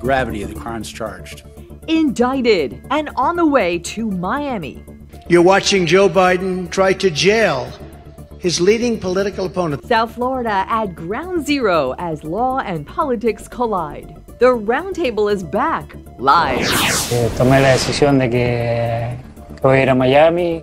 gravity of the crimes charged. Indicted and on the way to Miami. You're watching Joe Biden try to jail his leading political opponent. South Florida at ground zero as law and politics collide. The Roundtable is back, live. Tomé la decisión de que voy a ir a Miami.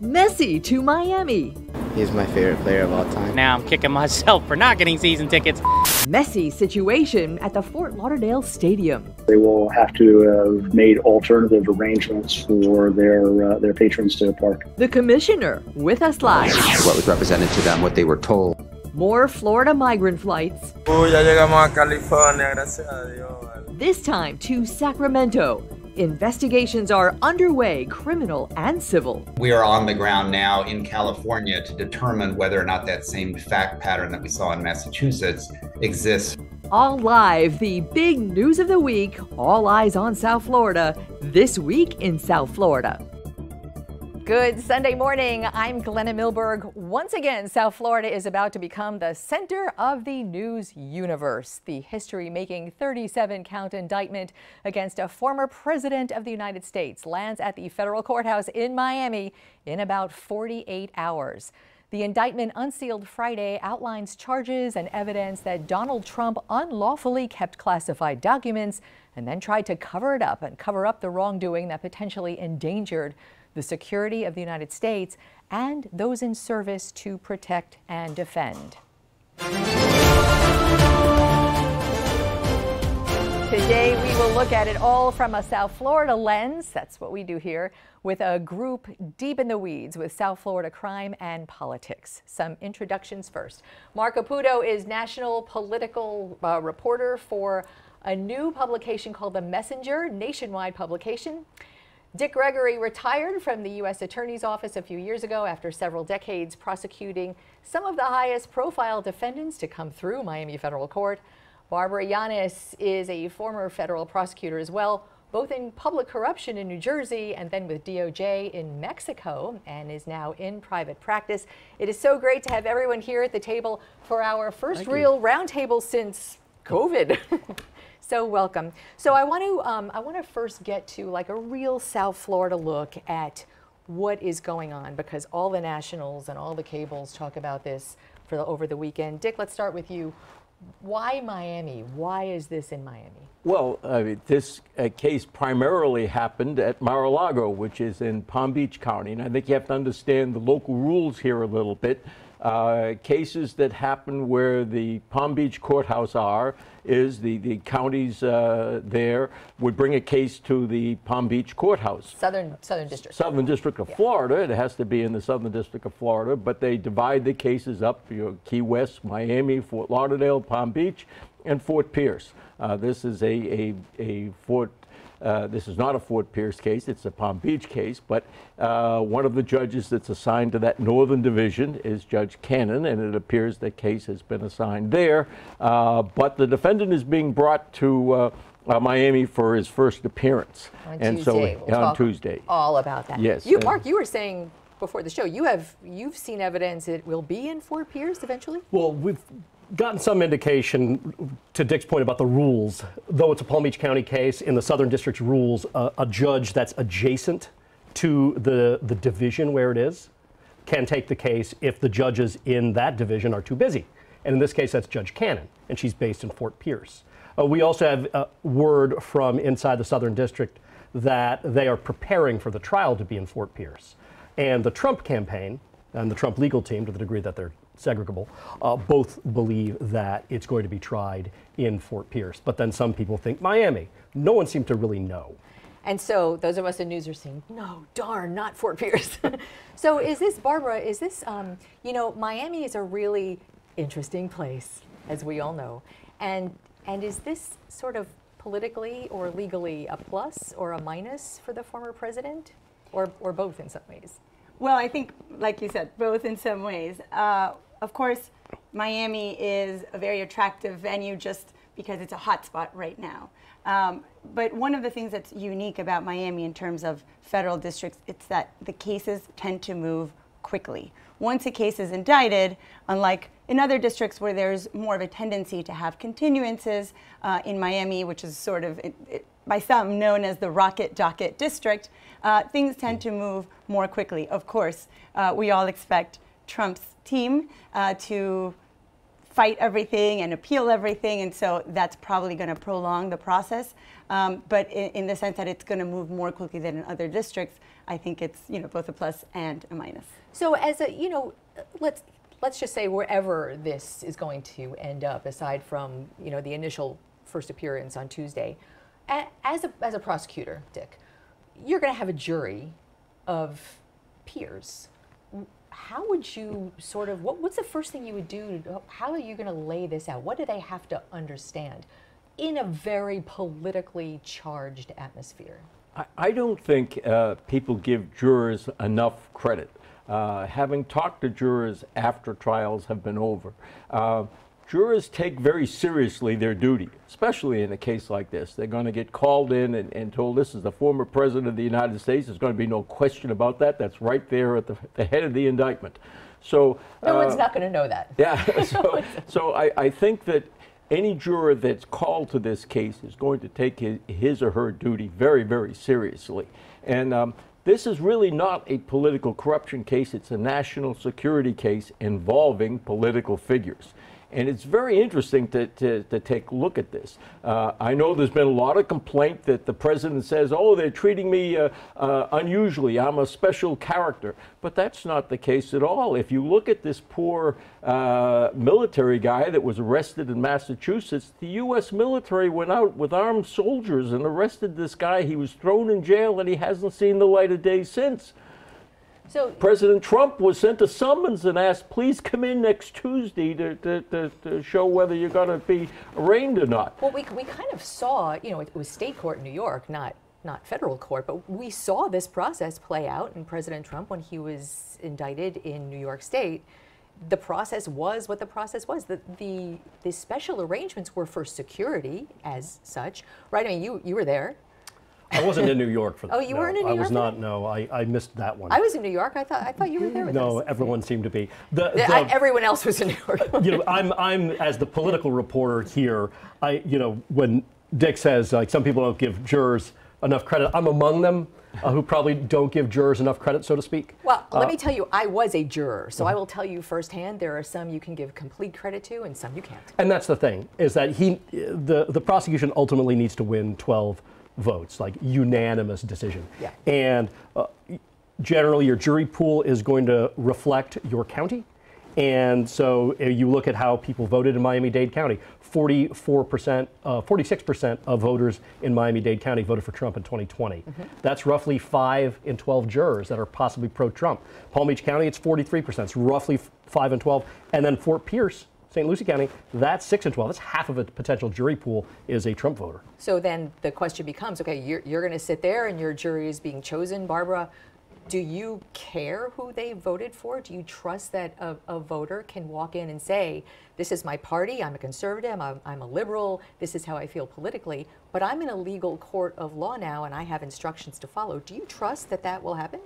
Messi to Miami. He's my favorite player of all time. Now I'm kicking myself for not getting season tickets. Messy situation at the Fort Lauderdale Stadium. They will have to have made alternative arrangements for their patrons to park. The commissioner with us live. What was represented to them, what they were told. More Florida migrant flights. Ya llegamos a California, gracias a Dios. This time to Sacramento. Investigations are underway, criminal and civil. We are on the ground now in California to determine whether or not that same fact pattern that we saw in Massachusetts exists. All live, the big news of the week, all eyes on South Florida, this week in South Florida. Good Sunday morning. I'm Glenna Milberg. Once again, South Florida is about to become the center of the news universe. The history-making 37-count indictment against a former president of the United States lands at the federal courthouse in Miami in about 48 hours. The indictment, unsealed Friday, outlines charges and evidence that Donald Trump unlawfully kept classified documents and then tried to cover it up and cover up the wrongdoing that potentially endangered the security of the United States and those in service to protect and defend. Today, we will look at it all from a South Florida lens. That's what we do here, with a group deep in the weeds with South Florida crime and politics. Some introductions first. Marc Caputo is national political reporter for a new publication called The Messenger, nationwide publication. Dick Gregorie retired from the U.S. Attorney's Office a few years ago after several decades prosecuting some of the highest profile defendants to come through Miami Federal Court. Barbara Llanes is a former federal prosecutor as well, both in public corruption in New Jersey and then with DOJ in Mexico, and is now in private practice. It is so great to have everyone here at the table for our first real roundtable since COVID. So welcome. So I want to first get to like a real South Florida look at what is going on, because all the nationals and all the cables talk about this over the weekend. Dick, let's start with you. Why Miami? Why is this in Miami? Well, this case primarily happened at Mar-a-Lago, which is in Palm Beach County. And I think you have to understand the local rules here a little bit. Cases that happen where the Palm Beach courthouse is the counties there would bring a case to the Palm Beach courthouse. Southern District. Southern District of Florida. It has to be in the Southern District of Florida, but they divide the cases up, Key West, Miami, Fort Lauderdale, Palm Beach, and Fort Pierce. This is this is not a Fort Pierce case, it's a Palm Beach case, but one of the judges that's assigned to that northern division is Judge Cannon, and it appears the case has been assigned there. But the defendant is being brought to Miami for his first appearance. On Tuesday. On Tuesday. All about that. Yes. Mark, you were saying before the show, you've seen evidence it will be in Fort Pierce eventually? Well, we've gotten some indication, to Dick's point about the rules. Though it's a Palm Beach County case, in the Southern District's rules, a judge that's adjacent to the division where it is can take the case if the judges in that division are too busy. And in this case, that's Judge Cannon, and she's based in Fort Pierce. We also have word from inside the Southern District that they are preparing for the trial to be in Fort Pierce. And the Trump campaign and the Trump legal team, to the degree that they're segregable, both believe that it's going to be tried in Fort Pierce. But then some people think Miami. No one seemed to really know. And so those of us in news are saying, no, darn, not Fort Pierce. So is this, Barbara, is this, Miami is a really interesting place, as we all know. And is this sort of politically or legally a plus or a minus for the former president, or both in some ways? Well, I think, like you said, both in some ways. Of course, Miami is a very attractive venue just because it's a hot spot right now. But one of the things that's unique about Miami in terms of federal districts, it's that the cases tend to move quickly. once a case is indicted, unlike in other districts where there's more of a tendency to have continuances, in Miami, which is sort of by some known as the rocket docket district, things tend to move more quickly. Of course, we all expect Trump's team to fight everything and appeal everything, and so that's probably going to prolong the process. But in the sense that it's going to move more quickly than in other districts, I think it's both a plus and a minus. So as a let's just say wherever this is going to end up, aside from the initial first appearance on Tuesday, as a prosecutor, Dick, you're going to have a jury of peers. How would you sort of, what's the first thing you would do? How are you going to lay this out? What do they have to understand in a very politically charged atmosphere? I don't think people give jurors enough credit. Having talked to jurors after trials have been over, jurors take very seriously their duty, especially in a case like this. They're going to get called in and told, this is the former president of the United States. There's going to be no question about that. That's right there at the head of the indictment. So no one's not going to know that. Yeah. So I think that any juror that's called to this case is going to take his or her duty very, very seriously. And this is really not a political corruption case. It's a national security case involving political figures. And it's very interesting to take a look at this. I know there's been a lot of complaint that the president says, oh, they're treating me unusually. I'm a special character. But that's not the case at all. If you look at this poor military guy that was arrested in Massachusetts, the U.S. military went out with armed soldiers and arrested this guy. He was thrown in jail and he hasn't seen the light of day since. So President Trump was sent a summons and asked, please come in next Tuesday to show whether you're going to be arraigned or not. Well, we kind of saw, it was state court in New York, not federal court, but we saw this process play out in President Trump when he was indicted in New York State. The process was what the process was. The special arrangements were for security as such, right? I mean, you were there. I wasn't in New York for that. Oh, you weren't in New York? I was not, no. I missed that one. I was in New York. I thought you were there with us. No, everyone seemed to be. Everyone else was in New York. I'm as the political reporter here, when Dick says, like, some people don't give jurors enough credit, I'm among them who probably don't give jurors enough credit, so to speak. Well, let me tell you, I was a juror, so I will tell you firsthand, there are some you can give complete credit to and some you can't. And that's the thing, is that the prosecution ultimately needs to win 12 votes, like unanimous decision. Yeah. And generally your jury pool is going to reflect your county. And so you look at how people voted in Miami-Dade County. 46% of voters in Miami-Dade County voted for Trump in 2020. Mm-hmm. That's roughly 5 in 12 jurors that are possibly pro-Trump. Palm Beach County, it's 43%. It's roughly 5 in 12. And then Fort Pierce, St. Lucie County, that's 6 in 12. That's half of a potential jury pool is a Trump voter. So then the question becomes, okay, you're going to sit there and your jury is being chosen. Barbara, do you care who they voted for? Do you trust that a voter can walk in and say, this is my party, I'm a conservative, I'm a liberal, this is how I feel politically, but I'm in a legal court of law now and I have instructions to follow. Do you trust that that will happen?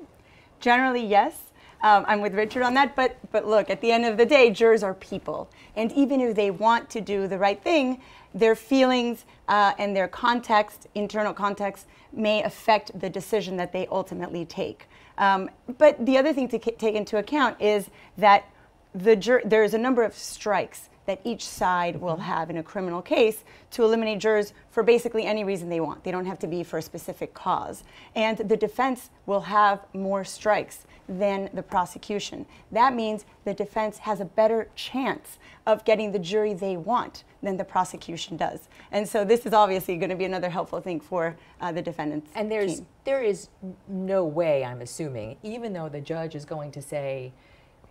Generally, yes. I'm with Richard on that, but look, at the end of the day, jurors are people. And even if they want to do the right thing, their feelings and their context, internal context, may affect the decision that they ultimately take. But the other thing to take into account is that there's a number of strikes that each side will have in a criminal case to eliminate jurors for basically any reason they want. They don't have to be for a specific cause. And the defense will have more strikes than the prosecution. That means the defense has a better chance of getting the jury they want than the prosecution does. And so this is obviously going to be another helpful thing for the defendant's team. And there is no way, I'm assuming, even though the judge is going to say,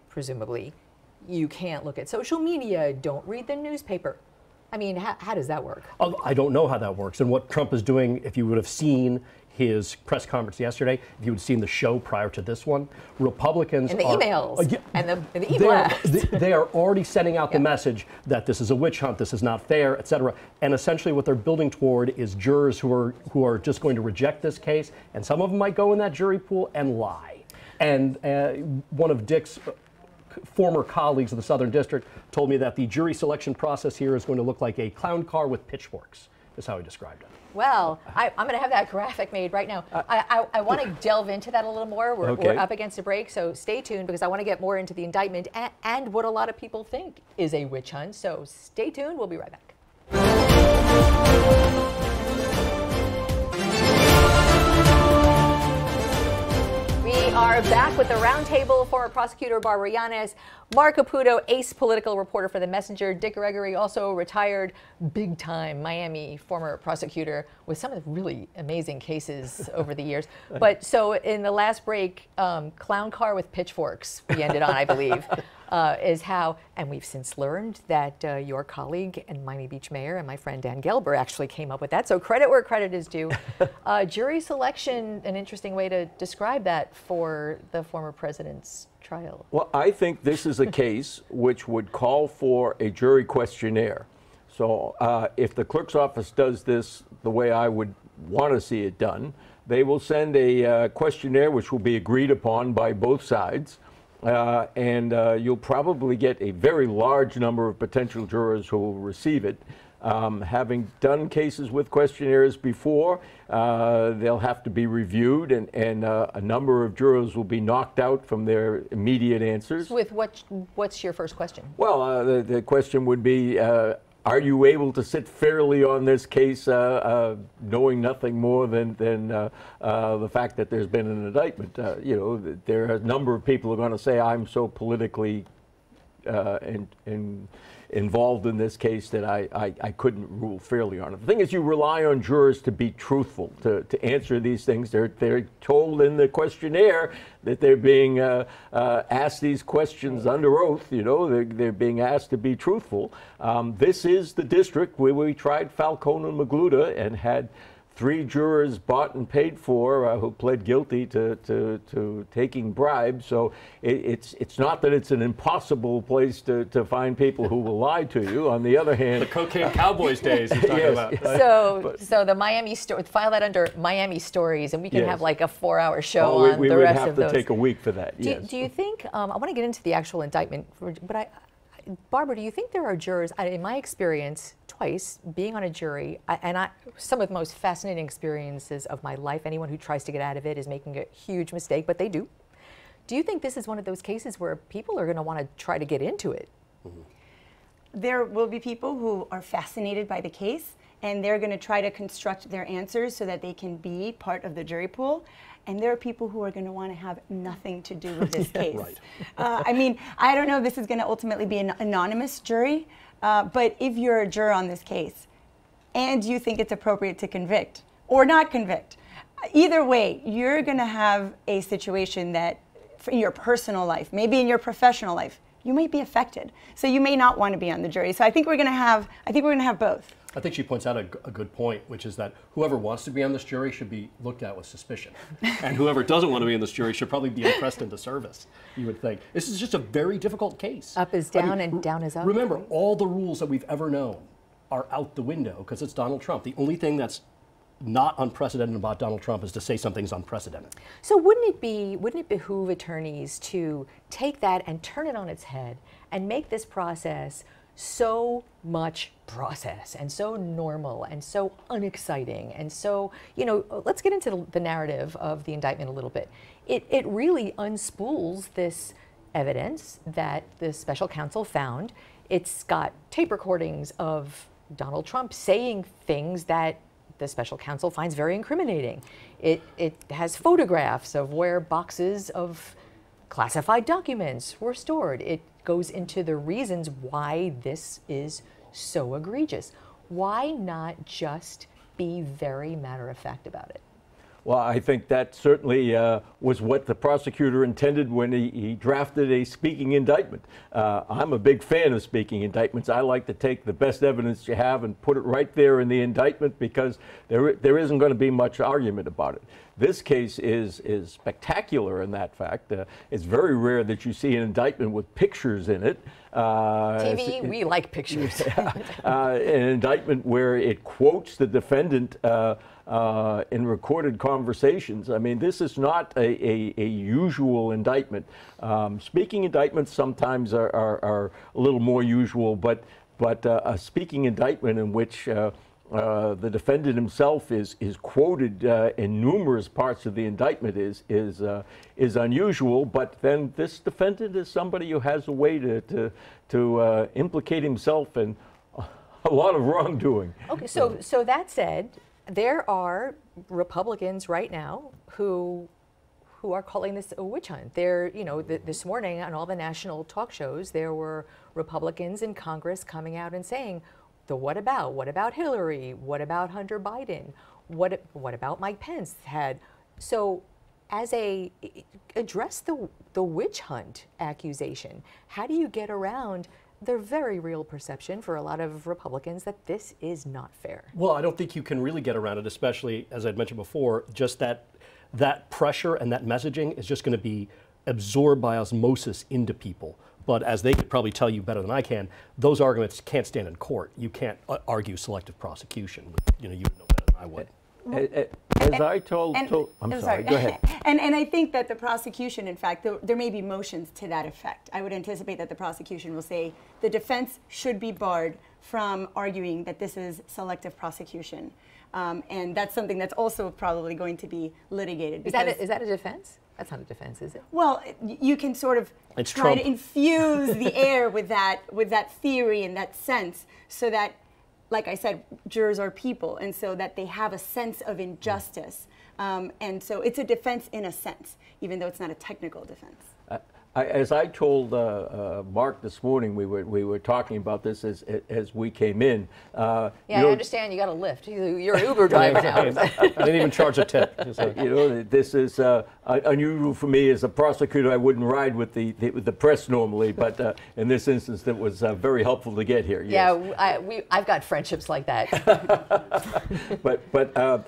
presumably, you can't look at social media, don't read the newspaper. I mean, how does that work? I don't know how that works. And what Trump is doing, if you would have seen his press conference yesterday, if you would have seen the show prior to this one, Republicans and the emails and the e-blast. They are already sending out the message that this is a witch hunt, this is not fair, etc. And essentially what they're building toward is jurors who are just going to reject this case, and some of them might go in that jury pool and lie. And one of Dick's former colleagues of the Southern District told me that the jury selection process here is going to look like a clown car with pitchforks, is how he described it. Well, I'm going to have that graphic made right now. I want to delve into that a little more. We're up against a break, so stay tuned because I want to get more into the indictment and what a lot of people think is a witch hunt. So stay tuned. We'll be right back. We are back with the roundtable. Former prosecutor Barbara Llanes, Marc Caputo, ace political reporter for The Messenger, Dick Gregorie, also retired big-time Miami former prosecutor with some of the really amazing cases over the years. But so in the last break, clown car with pitchforks, we ended on, I believe, is how, and we've since learned that your colleague and Miami Beach mayor and my friend Dan Gelber actually came up with that. So credit where credit is due. Jury selection, an interesting way to describe that for the former president's trial. Well, I think this is a case which would call for a jury questionnaire. So if the clerk's office does this the way I would want to see it done, they will send a questionnaire which will be agreed upon by both sides. And you'll probably get a very large number of potential jurors who will receive it. Having done cases with questionnaires before, they'll have to be reviewed, and a number of jurors will be knocked out from their immediate answers. With what's your first question? Well, the question would be, are you able to sit fairly on this case, knowing nothing more than the fact that there's been an indictment? You know, there are a number of people who are going to say, I'm so politically involved in this case that I couldn't rule fairly on it. The thing is, you rely on jurors to be truthful, to answer these things. They're told in the questionnaire that they're being asked these questions under oath. You know, they're being asked to be truthful. This is the district where we tried Falcone and Magluta and had 3 jurors bought and paid for who pled guilty to taking bribes. So it's not that it's an impossible place to find people who will lie to you. On the other hand, the cocaine cowboys days you're talking about. So the Miami story, file that under Miami stories, and we can have like a 4-hour show on we the rest of those. We would have to take a week for that. Do you think? I want to get into the actual indictment, but Barbara, do you think there are jurors, in my experience, twice being on a jury, and some of the most fascinating experiences of my life, anyone who tries to get out of it is making a huge mistake, but they do. Do you think this is one of those cases where people are going to want to try to get into it? Mm-hmm. There will be people who are fascinated by the case, and they're going to try to construct their answers so that they can be part of the jury pool. And there are people who are going to want to have nothing to do with this case. Right. I mean, I don't know if this is going to ultimately be an anonymous jury, but if you're a juror on this case and you think it's appropriate to convict or not convict, either way, you're going to have a situation that in your personal life, maybe in your professional life, you might be affected. So you may not want to be on the jury. So I think we're going to have both. I think she points out a good point, which is that whoever wants to be on this jury should be looked at with suspicion. And whoever doesn't want to be on this jury should probably be impressed into service, you would think. This is just a very difficult case. Up is down and down is up. Remember, all the rules that we've ever known are out the window because it's Donald Trump. The only thing that's not unprecedented about Donald Trump is to say something's unprecedented. So wouldn't it behoove attorneys to take that and turn it on its head and make this process so much process and so normal and so unexciting and so, you know, let's get into the narrative of the indictment a little bit. It really unspools this evidence that the special counsel found. It's got tape recordings of Donald Trump saying things that the special counsel finds very incriminating. It has photographs of where boxes of classified documents were stored. It goes into the reasons why this is so egregious. Why not just be very matter-of-fact about it? Well, I think that certainly was what the prosecutor intended when he drafted a speaking indictment. I'm a big fan of speaking indictments. I like to take the best evidence you have and put it right there in the indictment because there isn't going to be much argument about it. This case is spectacular in that fact. It's very rare that you see an indictment with pictures in it. TV, we like pictures. An indictment where it quotes the defendant in recorded conversations. I mean, this is not a usual indictment. Speaking indictments sometimes are a little more usual, but a speaking indictment in which the defendant himself is quoted in numerous parts of the indictment is unusual. But then this defendant is somebody who has a way to implicate himself in a lot of wrongdoing. Okay, so that said, there are Republicans right now who are calling this a witch hunt. There, you know, this morning on all the national talk shows, there were Republicans in Congress coming out and saying, what about Hillary? What about Hunter Biden? What about Mike Pence? So address the witch hunt accusation. How do you get around the very real perception for a lot of Republicans that this is not fair? Well, I don't think you can really get around it, especially, as I'd mentioned before, just that pressure and that messaging is just going to be absorbed by osmosis into people. But as they could probably tell you better than I can, those arguments can't stand in court. You can't argue selective prosecution. You know, you would know better than I would. As I told, I'm sorry, go ahead. And I think that the prosecution, in fact, there may be motions to that effect. I would anticipate that the prosecution will say the defense should be barred from arguing that this is selective prosecution. And that's something that's also probably going to be litigated. Is that a defense? That's not a defense, is it? Well, you can sort of try to infuse the air with that theory and that sense, so that, like I said, jurors are people, and so that they have a sense of injustice. And so it's a defense in a sense, even though it's not a technical defense. As I told Mark this morning, we were talking about this as we came in. Yeah, I understand you got a lift. You're an Uber driver now. I didn't even charge a tip. You know, this is unusual for me as a prosecutor. I wouldn't ride with the press normally, but in this instance, it was very helpful to get here. Yes. Yeah, I've got friendships like that. but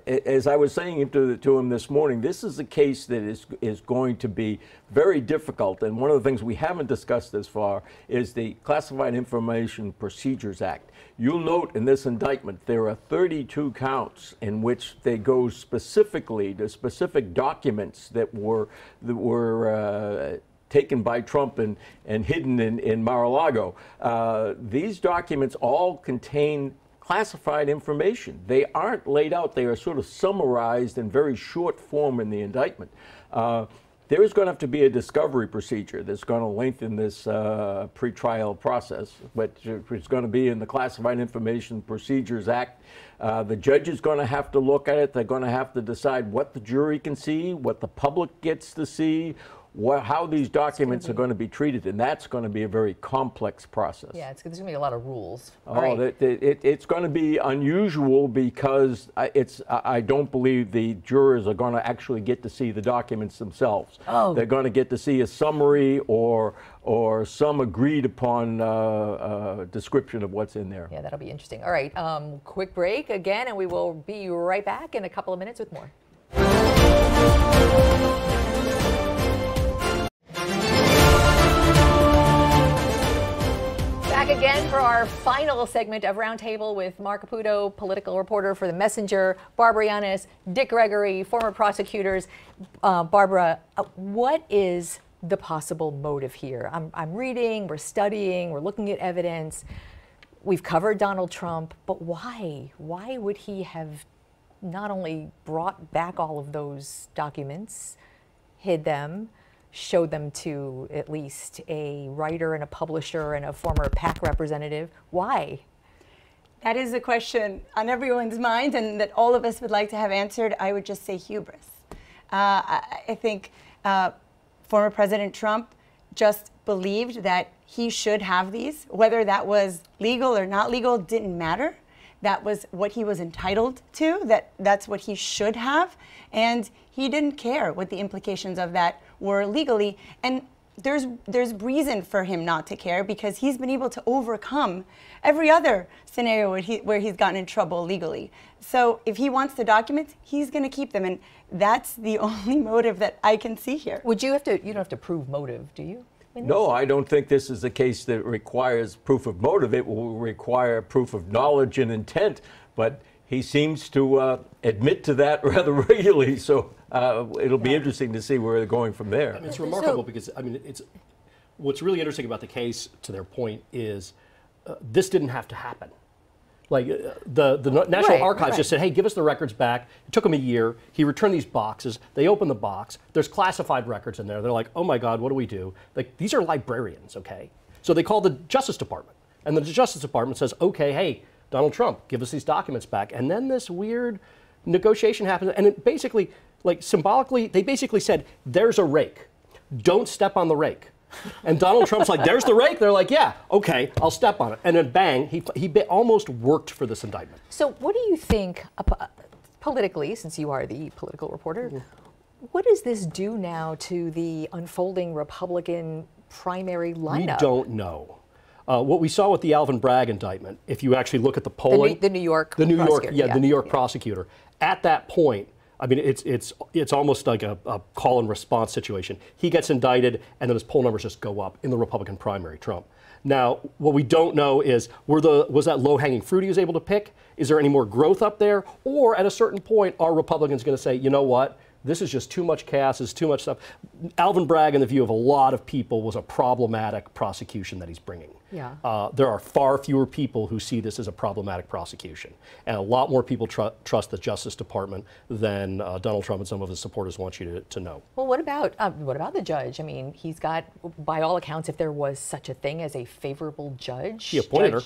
as I was saying to him this morning, this is a case that is going to be very difficult, and one of the things we haven't discussed this far is the Classified Information Procedures Act. You'll note in this indictment there are 32 counts in which they go specifically to specific documents that were taken by Trump and hidden in Mar-a-Lago. These documents all contain classified information. They aren't laid out. They are sort of summarized in very short form in the indictment. There is going to have to be a discovery procedure that's going to lengthen this pretrial process, which is going to be in the Classified Information Procedures Act. The judge is going to have to look at it. They're going to have to decide what the jury can see, what the public gets to see, how these documents are going to be treated, and that's going to be a very complex process. Yeah, there's going to be a lot of rules. It's going to be unusual because I don't believe the jurors are going to actually get to see the documents themselves. Oh. They're going to get to see a summary or some agreed upon description of what's in there. Yeah, that'll be interesting. All right, quick break again, and we will be right back in a couple of minutes with more. Back again for our final segment of Roundtable with Marc Caputo, political reporter for The Messenger, Barbara Llanes, Dick Gregorie, former prosecutors. Barbara, what is the possible motive here? I'm reading, we're studying, we're looking at evidence. We've covered Donald Trump, but why? Why would he have not only brought back all of those documents, hid them, showed them to at least a writer and a publisher and a former PAC representative? Why? That is a question on everyone's mind and that all of us would like to have answered. I would just say hubris. I think former President Trump just believed that he should have these. Whether that was legal or not legal didn't matter. That was what he was entitled to, that's what he should have, and he didn't care what the implications of that were legally. And there's reason for him not to care because he's been able to overcome every other scenario where he's gotten in trouble legally. So if he wants the documents, he's going to keep them, and that's the only motive that I can see here. Would you have to? You don't have to prove motive, do you? No, I don't think this is a case that requires proof of motive. It will require proof of knowledge and intent, but he seems to admit to that rather regularly, so it'll be interesting to see where they're going from there. I mean, it's remarkable because, I mean, what's really interesting about the case, to their point, is this didn't have to happen. Like, the National Archives just said, hey, give us the records back. It took him a year. He returned these boxes. They opened the box. There's classified records in there. They're like, oh my God, what do we do? Like, these are librarians, okay? So they called the Justice Department. And the Justice Department says, okay, hey, Donald Trump, give us these documents back. And then this weird negotiation happened. And it basically, like, symbolically, they basically said, there's a rake. Don't step on the rake. And Donald Trump's like, there's the rake. They're like, yeah, okay, I'll step on it. And then bang, he almost worked for this indictment. So what do you think, politically, since you are the political reporter, what does this do now to the unfolding Republican primary lineup? We don't know. What we saw with the Alvin Bragg indictment, if you actually look at the polling, the New York prosecutor, at that point, I mean, it's almost like a call and response situation. He gets indicted, and then his poll numbers just go up in the Republican primary, Trump. Now, what we don't know is, was that low-hanging fruit he was able to pick? Is there any more growth up there? Or at a certain point, are Republicans going to say, you know what? This is just too much chaos, it's too much stuff. Alvin Bragg, in the view of a lot of people, was a problematic prosecution that he's bringing. Yeah. There are far fewer people who see this as a problematic prosecution. And a lot more people trust the Justice Department than Donald Trump and some of his supporters want you to know. Well, what about the judge? I mean, he's got, by all accounts, if there was such a thing as a favorable judge. He appointed her.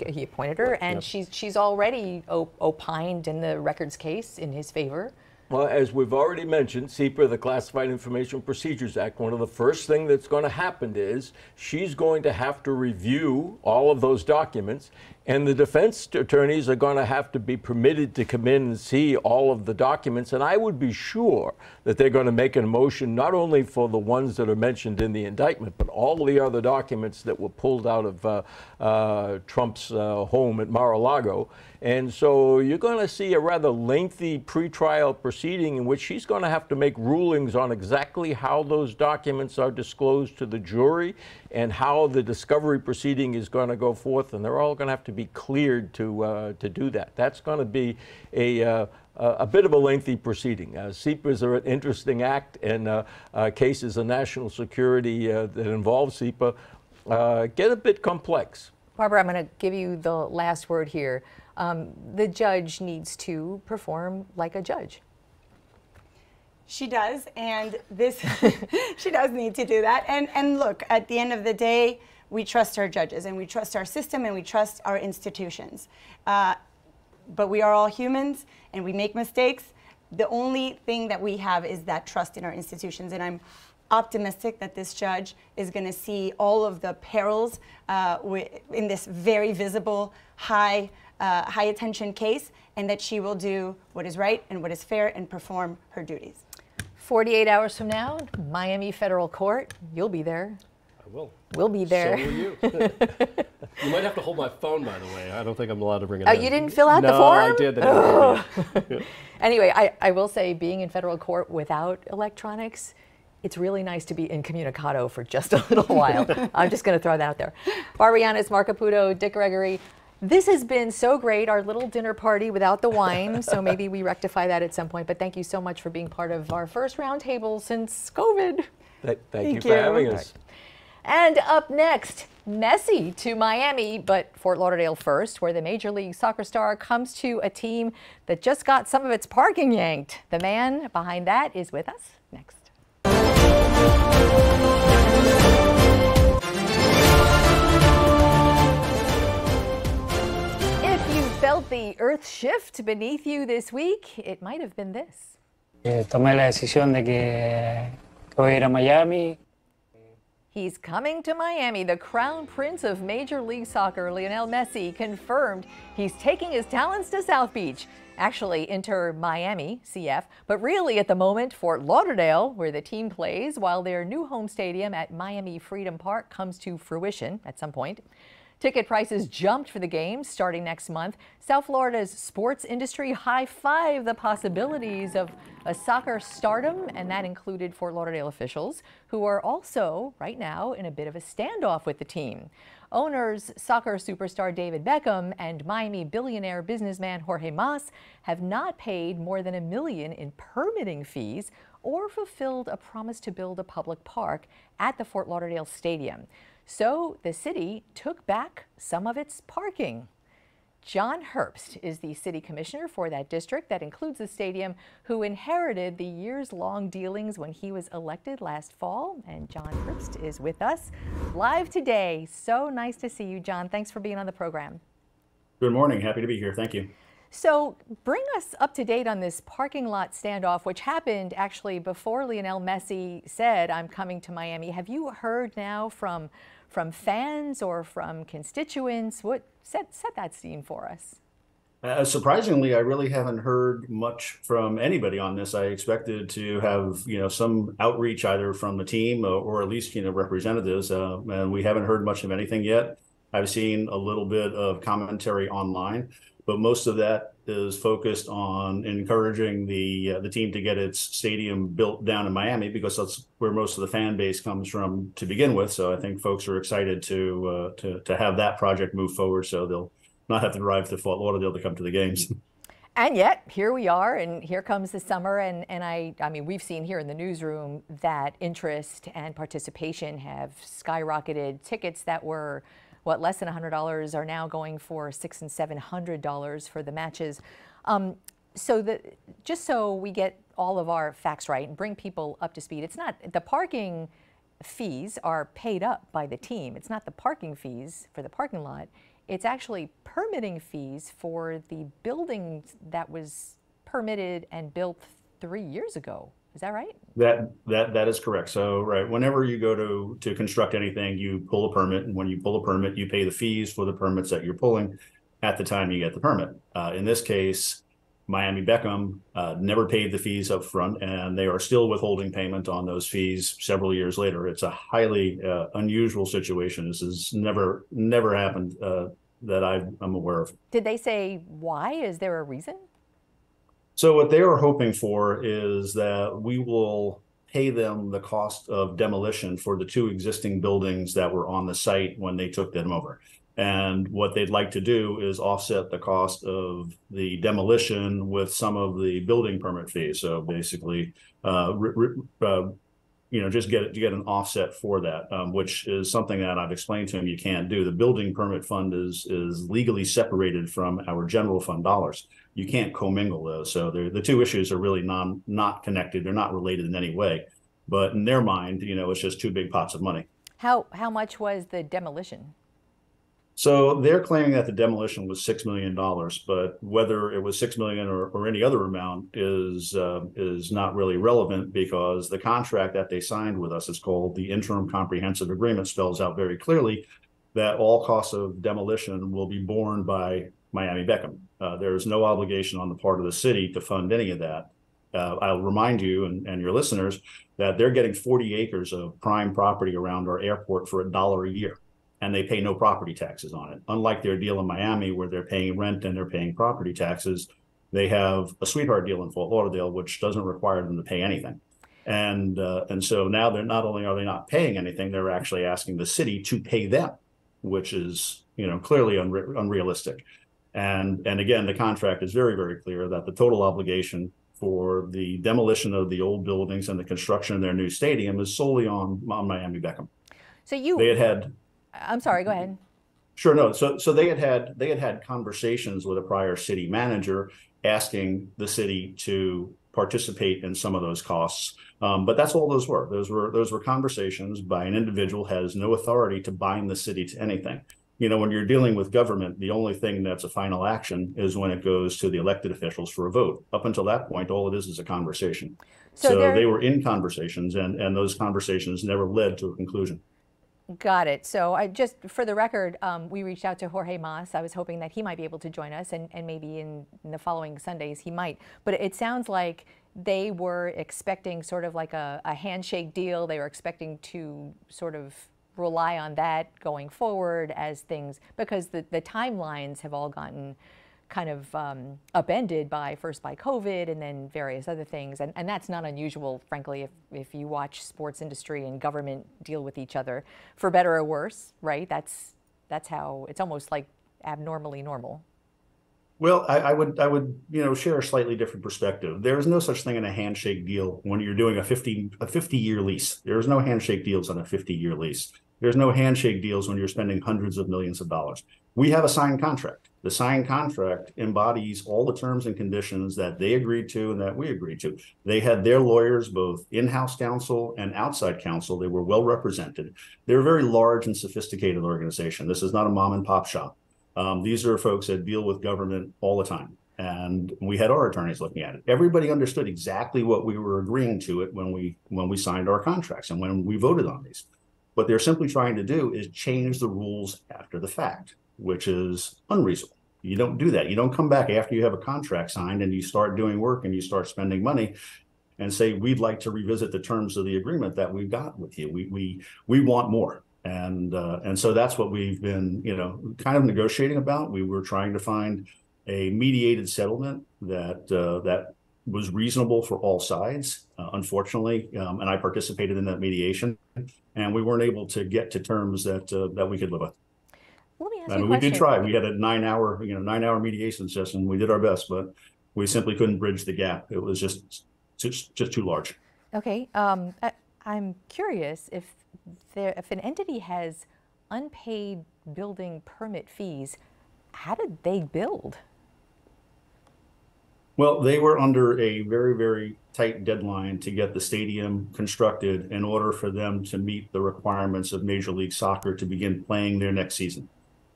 He appointed her, and she's already opined in the records case in his favor. Well, as we've already mentioned, SIPA, the Classified Information Procedures Act, one of the first things that's going to happen is she's going to have to review all of those documents, and the defense attorneys are going to have to be permitted to come in and see all of the documents. And I would be sure that they're going to make a motion not only for the ones that are mentioned in the indictment, but all the other documents that were pulled out of Trump's home at Mar-a-Lago. And so you're going to see a rather lengthy pretrial proceeding in which she's going to have to make rulings on exactly how those documents are disclosed to the jury and how the discovery proceeding is going to go forth. And they're all going to have to be cleared to do that. That's going to be a bit of a lengthy proceeding. SIPAs are an interesting act, and cases of national security that involve SIPA get a bit complex. Barbara, I'm going to give you the last word here. The judge needs to perform like a judge. She does, and this she does need to do that. And look, at the end of the day, we trust our judges, and we trust our system, and we trust our institutions. But we are all humans, and we make mistakes. The only thing that we have is that trust in our institutions, and I'm optimistic that this judge is going to see all of the perils in this very visible, high attention case, and that she will do what is right and what is fair and perform her duties. 48 hours from now, Miami Federal Court. You'll be there. I will. We'll be there. So will you. You might have to hold my phone, by the way. I don't think I'm allowed to bring it in. You didn't fill out the form? No, I did. Anyway, I will say, being in federal court without electronics, it's really nice to be incommunicado for just a little while. I'm just going to throw that out there. Barbara Llanes, Marc Caputo, Dick Gregorie. This has been so great, our little dinner party without the wine, so maybe we rectify that at some point. But thank you so much for being part of our first roundtable since COVID. Thank you for having us. And up next, messy to Miami, but Fort Lauderdale first, where the Major League Soccer star comes to a team that just got some of its parking yanked. The man behind that is with us next. If you felt the earth shift beneath you this week, it might have been this. Tomé la decisión de que voy a ir a Miami. He's coming to Miami. The crown prince of Major League Soccer, Lionel Messi, confirmed he's taking his talents to South Beach. Actually, enter Miami, CF, but really at the moment Fort Lauderdale, where the team plays, while their new home stadium at Miami Freedom Park comes to fruition at some point. Ticket prices jumped for the games starting next month. South Florida's sports industry high-fived the possibilities of a soccer stardom, and that included Fort Lauderdale officials, who are also, right now, in a bit of a standoff with the team. Owners soccer superstar David Beckham and Miami billionaire businessman Jorge Mas have not paid more than $1 million in permitting fees or fulfilled a promise to build a public park at the Fort Lauderdale Stadium. So the city took back some of its parking. John Herbst is the city commissioner for that district that includes the stadium, who inherited the years-long dealings when he was elected last fall. And John Herbst is with us live today. So nice to see you, John. Thanks for being on the program. Good morning. Happy to be here. Thank you. So bring us up to date on this parking lot standoff, which happened actually before Lionel Messi said, "I'm coming to Miami." Have you heard now from fans or from constituents? What set that scene for us? Surprisingly, I really haven't heard much from anybody on this. I expected to have, some outreach either from the team or at least, representatives, and we haven't heard much of anything yet. I've seen a little bit of commentary online, but most of that is focused on encouraging the team to get its stadium built down in Miami, because that's where most of the fan base comes from to begin with. So I think folks are excited to have that project move forward, so they'll not have to drive to Fort Lauderdale to come to the games. And yet, here we are, and here comes the summer, and I mean, we've seen here in the newsroom that interest and participation have skyrocketed. Tickets that were less than $100 are now going for $600 and $700 for the matches. Just so we get all of our facts right and bring people up to speed, it's not the parking fees are paid up by the team. It's not the parking fees for the parking lot. It's actually permitting fees for the building that was permitted and built 3 years ago. Is that right? That is correct. So, right, whenever you go to construct anything, you pull a permit, and when you pull a permit, you pay the fees for the permits that you're pulling at the time you get the permit. In this case, Miami Beckham never paid the fees up front, and they are still withholding payment on those fees several years later. It's a highly unusual situation. This has never happened that I'm aware of. Did they say why? Is there a reason? So what they are hoping for is that we will pay them the cost of demolition for the 2 existing buildings that were on the site when they took them over. And what they'd like to do is offset the cost of the demolition with some of the building permit fees. So basically, just get an offset for that, which is something that I've explained to them you can't do. The building permit fund is legally separated from our general fund dollars. You can't commingle those. So the 2 issues are really not connected. They're not related in any way. But in their mind, it's just 2 big pots of money. How much was the demolition? So they're claiming that the demolition was $6 million, but whether it was $6 million or any other amount is not really relevant, because the contract that they signed with us is called the Interim Comprehensive Agreement, spells out very clearly that all costs of demolition will be borne by Miami Beckham. There is no obligation on the part of the city to fund any of that. I'll remind you and your listeners that they're getting 40 acres of prime property around our airport for $1 a year, and they pay no property taxes on it. Unlike their deal in Miami, where they're paying rent and they're paying property taxes, they have a sweetheart deal in Fort Lauderdale, which doesn't require them to pay anything. And so now they're not only are they not paying anything, they're actually asking the city to pay them, which is clearly unrealistic. And again, the contract is very, very clear that the total obligation for the demolition of the old buildings and the construction of their new stadium is solely on Miami Beckham. So they had I'm sorry, go ahead. Sure, no. So they had conversations with a prior city manager asking the city to participate in some of those costs. But that's all those were. Those were conversations by an individual who has no authority to bind the city to anything. When you're dealing with government, the only thing that's a final action is when it goes to the elected officials for a vote. Up until that point, all it is a conversation. So they were in conversations, and those conversations never led to a conclusion. Got it. So I just, for the record, we reached out to Jorge Mas. I was hoping that he might be able to join us, and maybe in the following Sundays he might. But it sounds like they were expecting sort of like a handshake deal. They were expecting to sort of rely on that going forward as things, because the timelines have all gotten kind of upended first by COVID and then various other things. And that's not unusual, frankly, if you watch sports industry and government deal with each other, for better or worse, right? That's how it's almost like abnormally normal. Well, I would share a slightly different perspective. There is no such thing in a handshake deal when you're doing a 50-year lease. There's no handshake deals on a 50-year lease. There's no handshake deals when you're spending hundreds of millions of dollars. We have a signed contract. The signed contract embodies all the terms and conditions that they agreed to and that we agreed to. They had their lawyers, both in-house counsel and outside counsel. They were well represented. They're a very large and sophisticated organization. This is not a mom and pop shop. These are folks that deal with government all the time. And we had our attorneys looking at it. Everybody understood exactly what we were agreeing to it when we signed our contracts and when we voted on these. What they're simply trying to do is change the rules after the fact, which is unreasonable. You don't do that. You don't come back after you have a contract signed and you start doing work and you start spending money and say, we'd like to revisit the terms of the agreement that we've got with you. We want more. And so that's what we've been, kind of negotiating about. We were trying to find a mediated settlement that was reasonable for all sides, unfortunately, and I participated in that mediation, and we weren't able to get to terms that we could live with. Let me ask you a question. We did try. We had a 9-hour mediation session. We did our best, but we simply couldn't bridge the gap. It was just too large. Okay, I'm curious if an entity has unpaid building permit fees, how did they build? Well, they were under a very, very tight deadline to get the stadium constructed in order for them to meet the requirements of Major League Soccer to begin playing their next season.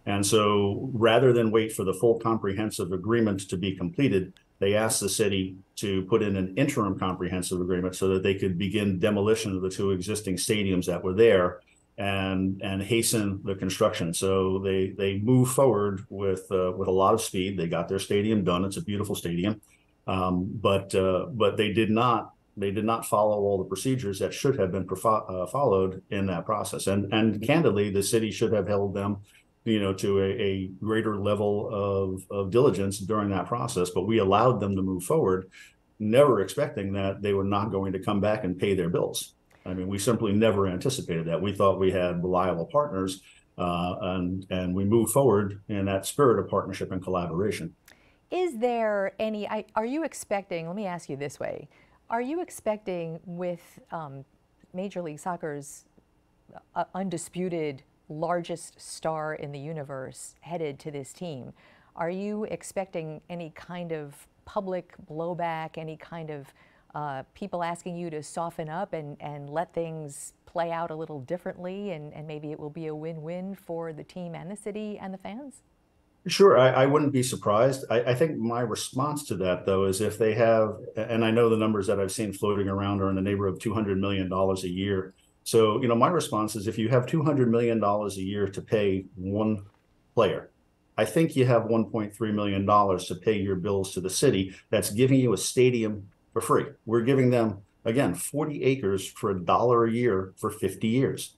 And so rather than wait for the full comprehensive agreement to be completed, they asked the city to put in an interim comprehensive agreement so that they could begin demolition of the two existing stadiums that were there and hasten the construction. So they moved forward with a lot of speed. They got their stadium done. It's a beautiful stadium, but they did not follow all the procedures that should have been followed in that process. And candidly, the city should have held them, to a greater level of diligence during that process. But we allowed them to move forward, never expecting that they were not going to come back and pay their bills. I mean, we simply never anticipated that. We thought we had reliable partners, and we moved forward in that spirit of partnership and collaboration. Is there any, are you expecting, let me ask you this way, are you expecting with Major League Soccer's undisputed largest star in the universe headed to this team, are you expecting any kind of public blowback, any kind of people asking you to soften up and let things play out a little differently, and maybe it will be a win-win for the team and the city and the fans? Sure, I wouldn't be surprised. I think my response to that, though, is if they have, and I know the numbers that I've seen floating around are in the neighborhood of $200 million a year. So, my response is if you have $200 million a year to pay one player, I think you have $1.3 million to pay your bills to the city. That's giving you a stadium for free. We're giving them, again, 40 acres for $1 a year for 50 years.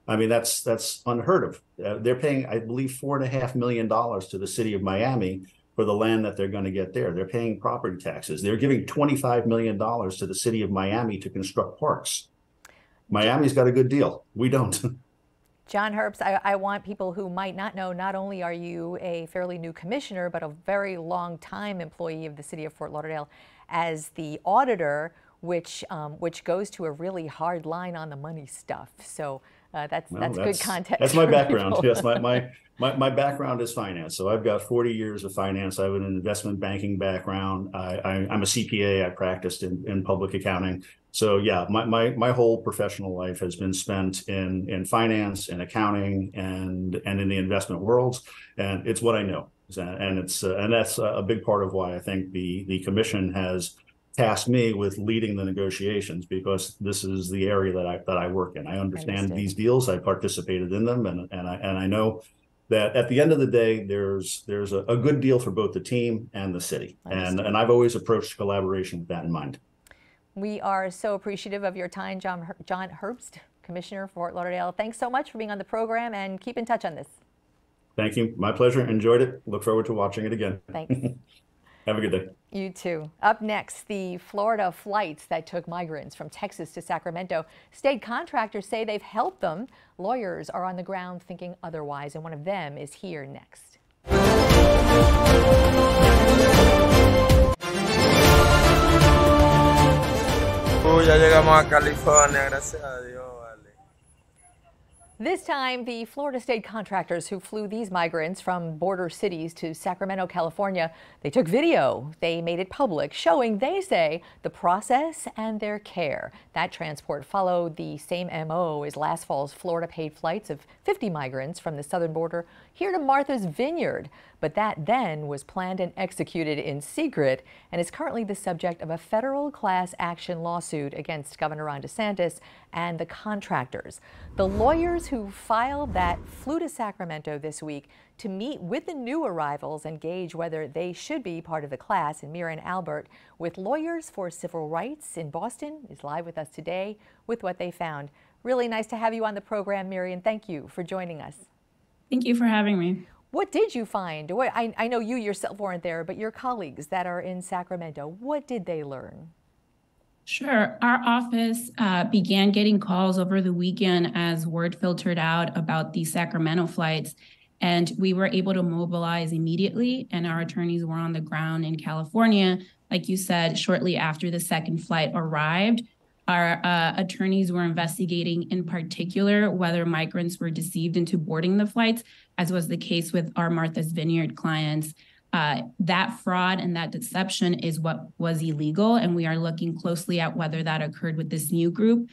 I mean, that's unheard of. They're paying, I believe, $4.5 million to the city of Miami for the land that they're going to get there. They're paying property taxes. They're giving $25 million to the city of Miami to construct parks. Miami's got a good deal. We don't. John Herbst, I want people who might not know, not only are you a fairly new commissioner, but a very long time employee of the city of Fort Lauderdale as the auditor, which goes to a really hard line on the money stuff. So that's good context. That's my background. Yes, my background is finance. So I've got 40 years of finance. I have an investment banking background. I'm a CPA. I practiced in public accounting. So yeah, my whole professional life has been spent in finance and accounting and in the investment worlds, and it's what I know. And that's a big part of why I think the commission has tasked me with leading the negotiations because this is the area that I work in. I understand these deals. I participated in them, and I know that at the end of the day, there's a good deal for both the team and the city, and I've always approached collaboration with that in mind. We are so appreciative of your time, John Herbst, Commissioner for Fort Lauderdale. Thanks so much for being on the program, and keep in touch on this. Thank you. My pleasure. Enjoyed it. Look forward to watching it again. Thanks. Have a good day. You too. Up next, the Florida flights that took migrants from Texas to Sacramento. State contractors say they've helped them. Lawyers are on the ground thinking otherwise, and one of them is here next. Ya llegamos a California, gracias a Dios. This time, the Florida state contractors who flew these migrants from border cities to Sacramento, California, they took video. They made it public, showing, they say, the process and their care. That transport followed the same MO as last fall's Florida-paid flights of 50 migrants from the southern border here to Martha's Vineyard. But that then was planned and executed in secret and is currently the subject of a federal class action lawsuit against Governor Ron DeSantis and the contractors. The lawyers who filed that flew to Sacramento this week to meet with the new arrivals and gauge whether they should be part of the class. And Mirian Albert with Lawyers for Civil Rights in Boston is live with us today with what they found. Really nice to have you on the program, Mirian. Thank you for joining us. Thank you for having me. What did you find? I know you yourself weren't there, but your colleagues that are in Sacramento, what did they learn? Sure. Our office began getting calls over the weekend as word filtered out about the Sacramento flights, and we were able to mobilize immediately, and our attorneys were on the ground in California. Like you said, shortly after the second flight arrived, our attorneys were investigating in particular whether migrants were deceived into boarding the flights, as was the case with our Martha's Vineyard clients. That fraud and that deception is what was illegal, and we are looking closely at whether that occurred with this new group.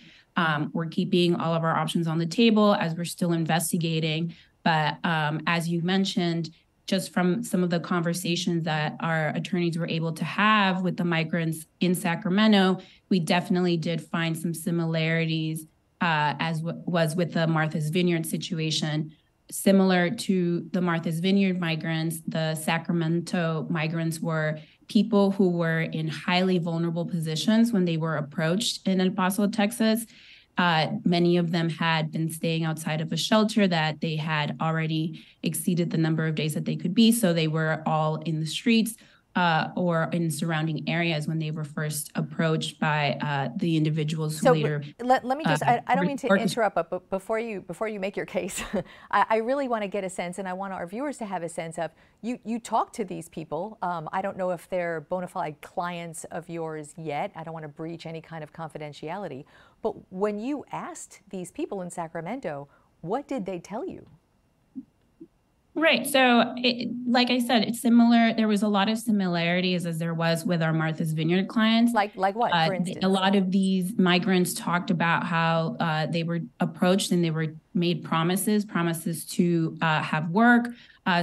We're keeping all of our options on the table as we're still investigating. But as you mentioned, just from some of the conversations that our attorneys were able to have with the migrants in Sacramento, we definitely did find some similarities as was with the Martha's Vineyard situation. Similar to the Martha's Vineyard migrants, the Sacramento migrants were people who were in highly vulnerable positions when they were approached in El Paso, Texas. Many of them had been staying outside of a shelter that they had already exceeded the number of days that they could be. So they were all in the streets or in surrounding areas when they were first approached by the individuals who later. Let me just, I don't mean to interrupt, but before you make your case, I really want to get a sense, and I want our viewers to have a sense of, you talk to these people. I don't know if they're bona fide clients of yours yet. I don't want to breach any kind of confidentiality. But when you asked these people in Sacramento, what did they tell you? Right. So, like I said, it's similar. There was a lot of similarities as there was with our Martha's Vineyard clients. Like what, for instance? A lot of these migrants talked about how they were approached and they were made promises to have work.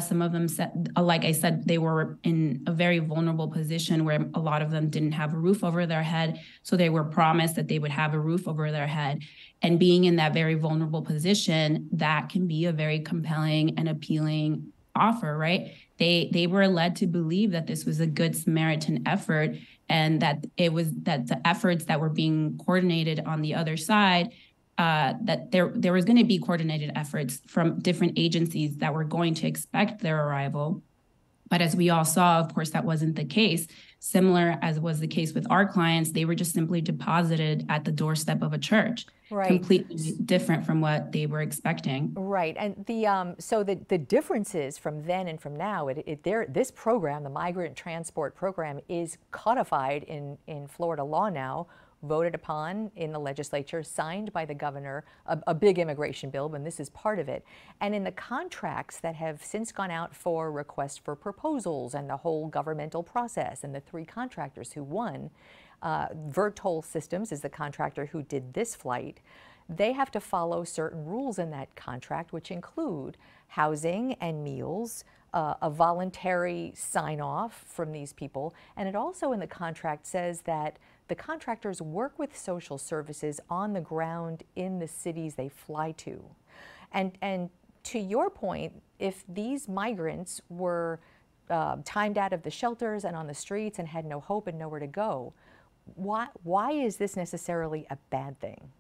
Some of them said, like I said, they were in a very vulnerable position where a lot of them didn't have a roof over their head. So they were promised that they would have a roof over their head. And being in that very vulnerable position, that can be a very compelling and appealing offer, right? They were led to believe that this was a good Samaritan effort and that it was that the efforts that were being coordinated on the other side, that there was going to be coordinated efforts from different agencies that were going to expect their arrival. But as we all saw, of course, that wasn't the case. Similar as was the case with our clients, they were just simply deposited at the doorstep of a church. Right. Completely different from what they were expecting. Right. And so the differences from then and from now, this program, the Migrant Transport Program, is codified in Florida law now, voted upon in the legislature, signed by the governor, a big immigration bill, and this is part of it. And in the contracts that have since gone out for requests for proposals and the whole governmental process, and the three contractors who won, Vertol Systems is the contractor who did this flight. they have to follow certain rules in that contract, which include housing and meals, a voluntary sign-off from these people, and it also in the contract says that the contractors work with social services on the ground in the cities they fly to. And to your point, if these migrants were timed out of the shelters and on the streets and had no hope and nowhere to go, why is this necessarily a bad thing?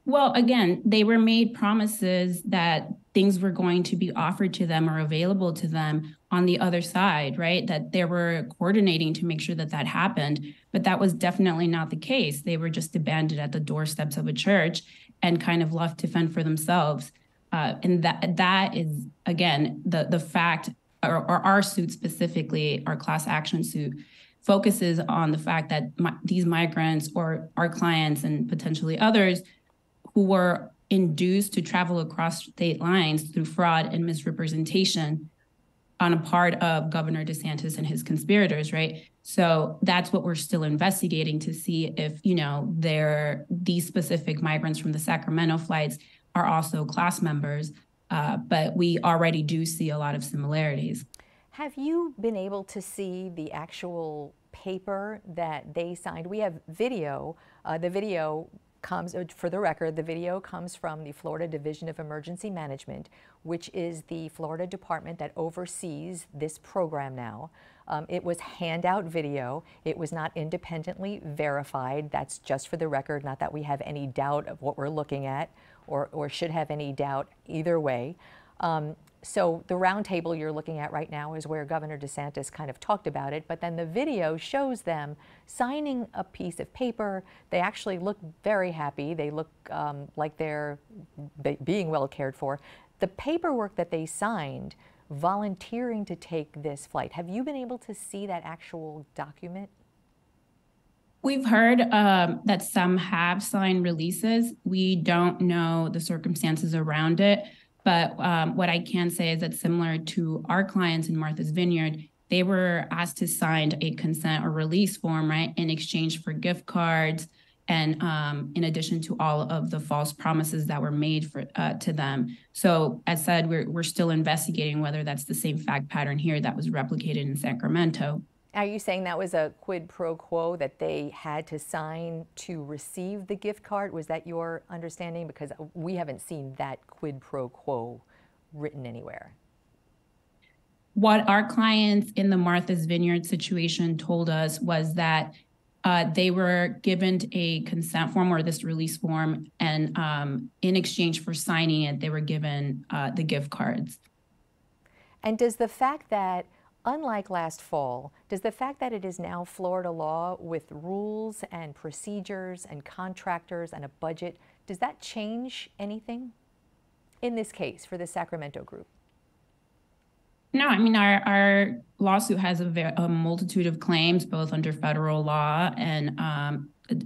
Well, again, they were made promises that things were going to be offered to them or available to them on the other side, right? That they were coordinating to make sure that that happened, but that was definitely not the case. They were just abandoned at the doorsteps of a church and kind of left to fend for themselves. And that is, again, the fact, or our suit specifically, our class action suit, focuses on the fact that these migrants or our clients and potentially others who were induced to travel across state lines through fraud and misrepresentation on a part of Governor DeSantis and his conspirators, right? So that's what we're still investigating to see if, these specific migrants from the Sacramento flights are also class members, but we already do see a lot of similarities. Have you been able to see the actual paper that they signed? We have video. The video comes, for the record, the video comes from the Florida Division of Emergency Management, which is the Florida department that oversees this program now. It was handout video. It was not independently verified. That's just for the record, not that we have any doubt of what we're looking at or should have any doubt either way. So the roundtable you're looking at right now is where Governor DeSantis kind of talked about it, but then the video shows them signing a piece of paper. They actually look very happy. They look like they're being well cared for. The paperwork that they signed volunteering to take this flight, have you been able to see that actual document? We've heard that some have signed releases. We don't know the circumstances around it. But what I can say is that similar to our clients in Martha's Vineyard, they were asked to sign a consent or release form, right, in exchange for gift cards and in addition to all of the false promises that were made to them. So as said, we're still investigating whether that's the same fact pattern here that was replicated in Sacramento. Are you saying that was a quid pro quo that they had to sign to receive the gift card? Was that your understanding? Because we haven't seen that quid pro quo written anywhere. What our clients in the Martha's Vineyard situation told us was that they were given a consent form or this release form, and in exchange for signing it, they were given the gift cards. And does the fact that, unlike last fall, does the fact that it is now Florida law with rules and procedures and contractors and a budget, does that change anything in this case for the Sacramento group? No, I mean, our lawsuit has a multitude of claims, both under federal law and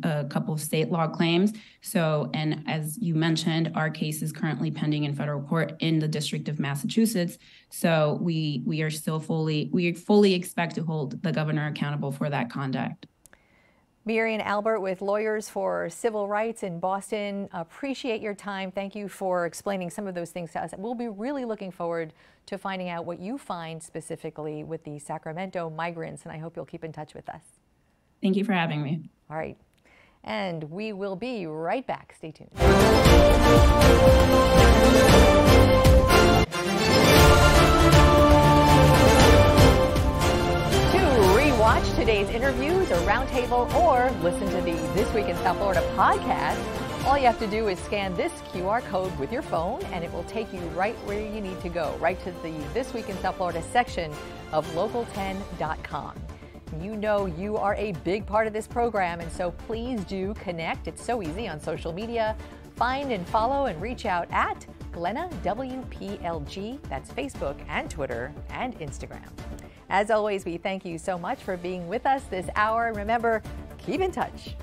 a couple of state law claims. So, and as you mentioned, our case is currently pending in federal court in the District of Massachusetts. So we fully expect to hold the governor accountable for that conduct. Mirian Albert with Lawyers for Civil Rights in Boston. Appreciate your time. Thank you for explaining some of those things to us. We'll be really looking forward to finding out what you find specifically with the Sacramento migrants, and I hope you'll keep in touch with us. Thank you for having me. All right. And we will be right back. Stay tuned. Watch today's interviews or roundtable or listen to the This Week in South Florida podcast. All you have to do is scan this QR code with your phone and it will take you right where you need to go, right to the This Week in South Florida section of local10.com. You know you are a big part of this program, and so please do connect. It's so easy on social media. Find and follow and reach out at Glenna WPLG. That's Facebook and Twitter and Instagram. As always, we thank you so much for being with us this hour. Remember, keep in touch.